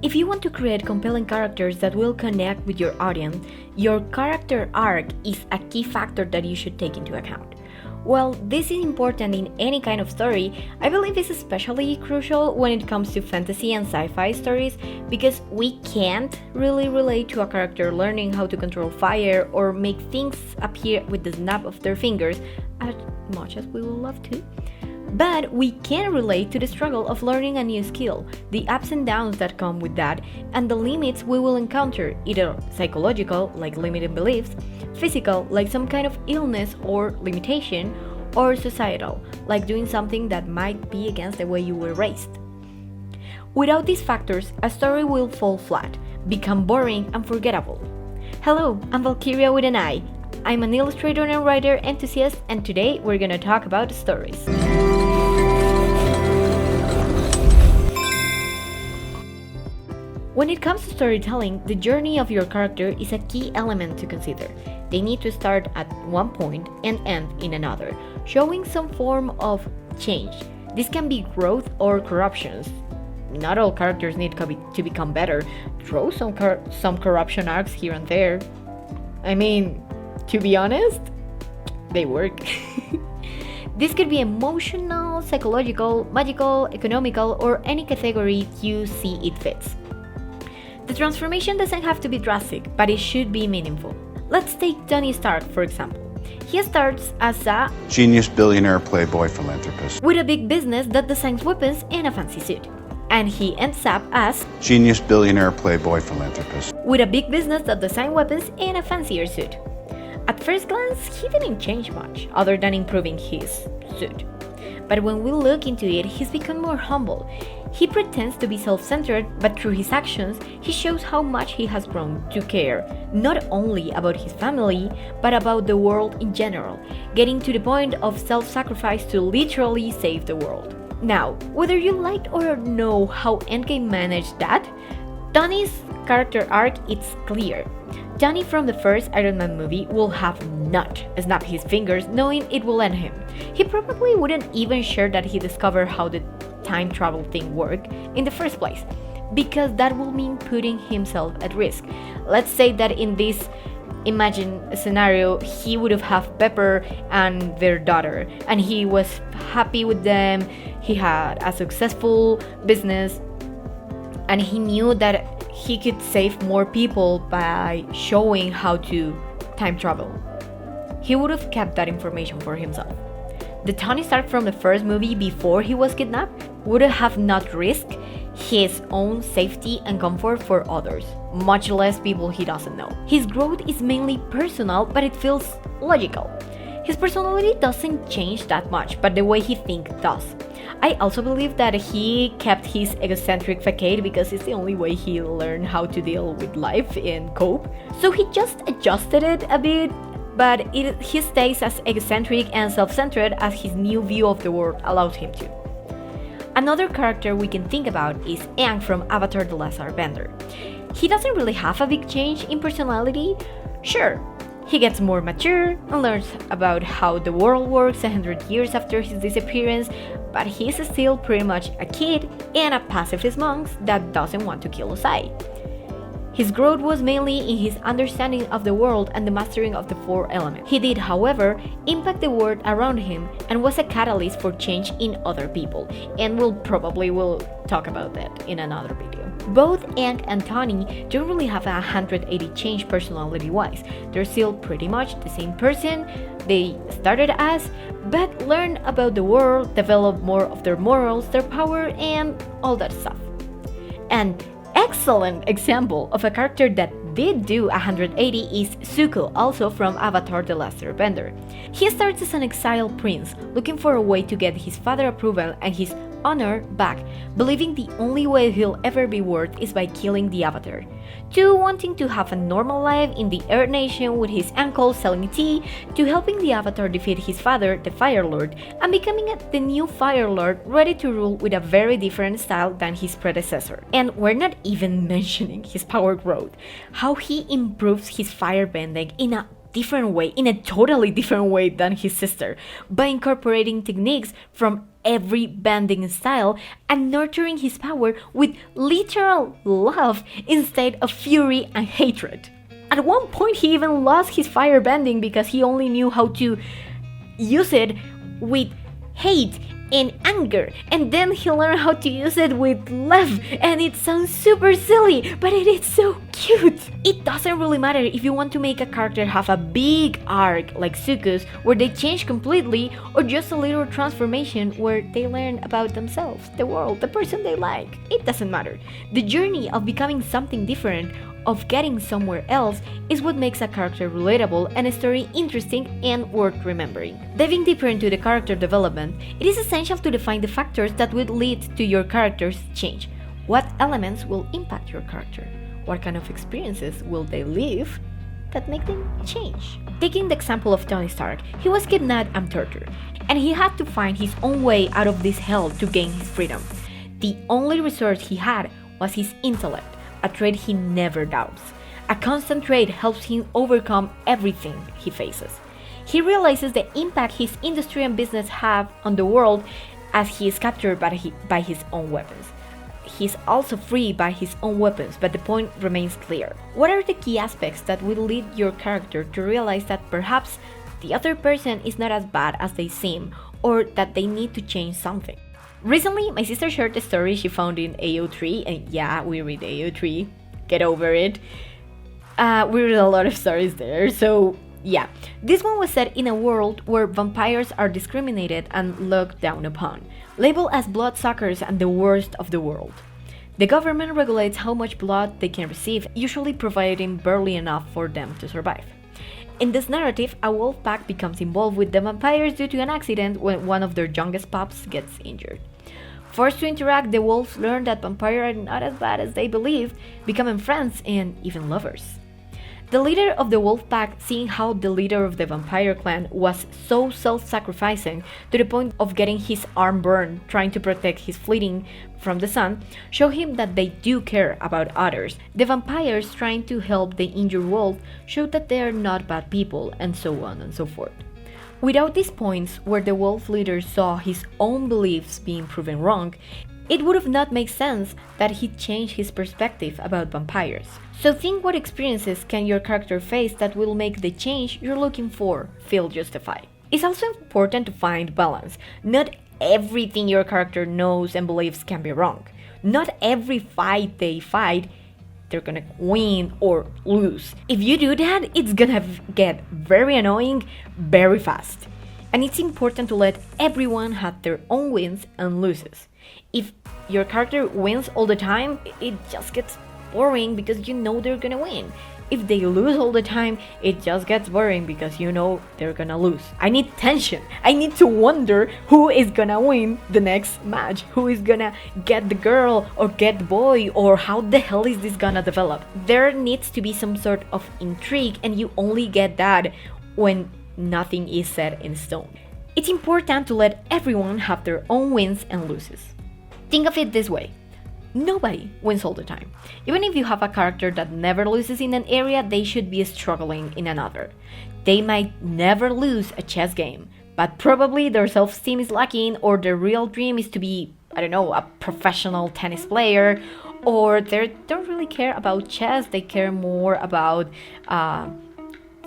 If you want to create compelling characters that will connect with your audience, your character arc is a key factor that you should take into account. While this is important in any kind of story, I believe it's especially crucial when it comes to fantasy and sci-fi stories because we can't really relate to a character learning how to control fire or make things appear with the snap of their fingers, as much as we would love to. But we can relate to the struggle of learning a new skill, the ups and downs that come with that, and the limits we will encounter, either psychological, like limiting beliefs, physical, like some kind of illness or limitation, or societal, like doing something that might be against the way you were raised. Without these factors, a story will fall flat, become boring and forgettable. Hello, I'm Valkyria with an I. I'm an illustrator and writer enthusiast, and today we're gonna talk about stories. When it comes to storytelling, the journey of your character is a key element to consider. They need to start at one point and end in another, showing some form of change. This can be growth or corruptions. Not all characters need to become better. Throw some corruption arcs here and there. I mean, to be honest, they work. This could be emotional, psychological, magical, economical, or any category you see it fits. The transformation doesn't have to be drastic, but it should be meaningful. Let's take Tony Stark, for example. He starts as a genius, billionaire, playboy, philanthropist with a big business that designs weapons and a fancy suit. And he ends up as genius, billionaire, playboy, philanthropist with a big business that designs weapons and a fancier suit. At first glance, he didn't change much, other than improving his suit. But when we look into it, he's become more humble. He pretends to be self-centered, but through his actions, he shows how much he has grown to care, not only about his family, but about the world in general, getting to the point of self-sacrifice to literally save the world. Now, whether you liked or know how Endgame managed that, Tony's character arc is clear. Tony from the first Iron Man movie will have not snapped his fingers knowing it will end him. He probably wouldn't even share that he discovered how the time travel thing worked in the first place, because that will mean putting himself at risk. Let's say that in this imagined scenario, he would have Pepper and their daughter, and he was happy with them, he had a successful business, and he knew that he could save more people by showing how to time travel. He would have kept that information for himself. The Tony Stark from the first movie before he was kidnapped would have not risked his own safety and comfort for others, much less people he doesn't know. His growth is mainly personal, but it feels logical. His personality doesn't change that much, but the way he thinks does. I also believe that he kept his egocentric facade because it's the only way he learned how to deal with life and cope. So he just adjusted it a bit, but he stays as egocentric and self-centered as his new view of the world allows him to. Another character we can think about is Aang from Avatar: The Last Airbender. He doesn't really have a big change in personality. Sure, he gets more mature and learns about how the world works 100 years after his disappearance, but he's still pretty much a kid and a pacifist monk that doesn't want to kill Osai. His growth was mainly in his understanding of the world and the mastering of the four elements. He did, however, impact the world around him and was a catalyst for change in other people, and we'll talk about that in another video. Both Aang and Tony don't really have a 180 change personality-wise. They're still pretty much the same person they started as, but learned about the world, developed more of their morals, their power, and all that stuff. An excellent example of a character that did do 180 is Zuko, also from Avatar: The Last Airbender. He starts as an exiled prince, looking for a way to get his father's approval and his honor back, believing the only way he'll ever be worth is by killing the Avatar, to wanting to have a normal life in the Earth Nation with his uncle selling tea, to helping the Avatar defeat his father, the Fire Lord, and becoming the new Fire Lord ready to rule with a very different style than his predecessor. And we're not even mentioning his power growth, how he improves his firebending in a different way, in a totally different way than his sister, by incorporating techniques from every bending style and nurturing his power with literal love instead of fury and hatred. At one point, he even lost his fire bending because he only knew how to use it with hate and anger, and then he learned how to use it with love, and it sounds super silly, but it is so cute. It doesn't really matter if you want to make a character have a big arc like Zuko's, where they change completely, or just a little transformation where they learn about themselves, the world, the person they like. It doesn't matter. The journey of becoming something different, of getting somewhere else, is what makes a character relatable and a story interesting and worth remembering. Diving deeper into the character development, it is essential to define the factors that will lead to your character's change. What elements will impact your character? What kind of experiences will they live that make them change? Taking the example of Tony Stark, he was kidnapped and tortured, and he had to find his own way out of this hell to gain his freedom. The only resource he had was his intellect, a trait he never doubts. A constant trait helps him overcome everything he faces. He realizes the impact his industry and business have on the world as he is captured by his own weapons. He's also free by his own weapons, but the point remains clear. What are the key aspects that will lead your character to realize that perhaps the other person is not as bad as they seem, or that they need to change something? Recently, my sister shared the story she found in AO3, and yeah, we read AO3, get over it. We read a lot of stories there, so yeah. This one was set in a world where vampires are discriminated and looked down upon, labeled as bloodsuckers and the worst of the world. The government regulates how much blood they can receive, usually providing barely enough for them to survive. In this narrative, a wolf pack becomes involved with the vampires due to an accident when one of their youngest pups gets injured. Forced to interact, the wolves learn that vampires are not as bad as they believed, becoming friends and even lovers. The leader of the wolf pack, seeing how the leader of the vampire clan was so self-sacrificing to the point of getting his arm burned trying to protect his fleeting from the sun, show him that they do care about others. The vampires trying to help the injured wolf show that they are not bad people, and so on and so forth. Without these points where the wolf leader saw his own beliefs being proven wrong, it would have not made sense that he changed his perspective about vampires. So think what experiences can your character face that will make the change you're looking for feel justified. It's also important to find balance. Not everything your character knows and believes can be wrong. Not every fight they fight, they're gonna win or lose. If you do that, it's gonna get very annoying very fast. And it's important to let everyone have their own wins and loses. If your character wins all the time, it just gets boring because you know they're gonna win. If they lose all the time, it just gets boring because you know they're gonna lose. I need tension. I need to wonder who is gonna win the next match, who is gonna get the girl or get the boy, or how the hell is this gonna develop. There needs to be some sort of intrigue, and you only get that when nothing is set in stone. It's important to let everyone have their own wins and loses. Think of it this way. Nobody wins all the time. Even if you have a character that never loses in an area, they should be struggling in another. They might never lose a chess game, but probably their self-esteem is lacking, or their real dream is to be, a professional tennis player, or they don't really care about chess, they care more about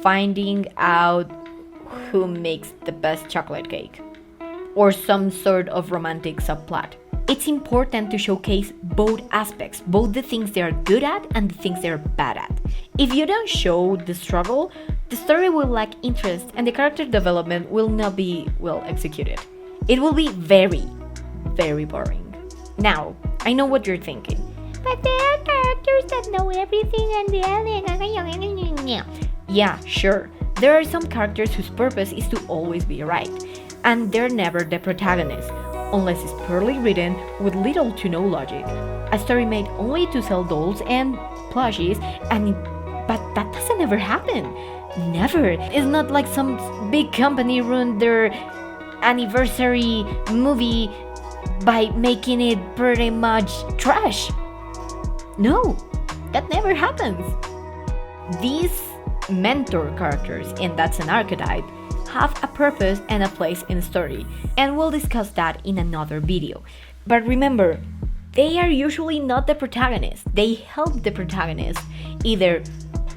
finding out who makes the best chocolate cake, or some sort of romantic subplot. It's important to showcase both aspects, both the things they are good at and the things they are bad at. If you don't show the struggle, the story will lack interest and the character development will not be well executed. It will be very, very boring. Now, I know what you're thinking. But there are characters that know everything and yeah, sure. There are some characters whose purpose is to always be right, and they're never the protagonist, unless it's poorly written with little to no logic. A story made only to sell dolls and plushies, but that doesn't ever happen. Never. It's not like some big company ruined their anniversary movie by making it pretty much trash. No, that never happens. These mentor characters, and that's an archetype, have a purpose and a place in the story, and we'll discuss that in another video. But remember, they are usually not the protagonist. They help the protagonist either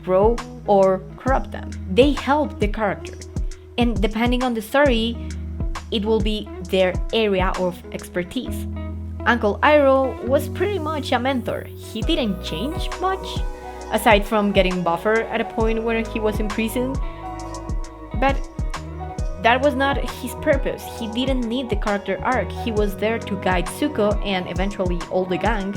grow or corrupt them. They help the character. And depending on the story, it will be their area of expertise. Uncle Iroh was pretty much a mentor. He didn't change much, aside from getting buffer at a point where he was in prison. But that was not his purpose. He didn't need the character arc. He was there to guide Zuko and eventually all the gang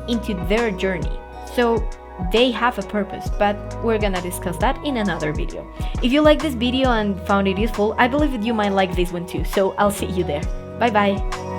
into their journey. So they have a purpose, but we're gonna discuss that in another video. If you like this video and found it useful, I believe that you might like this one too, so I'll see you there. Bye bye!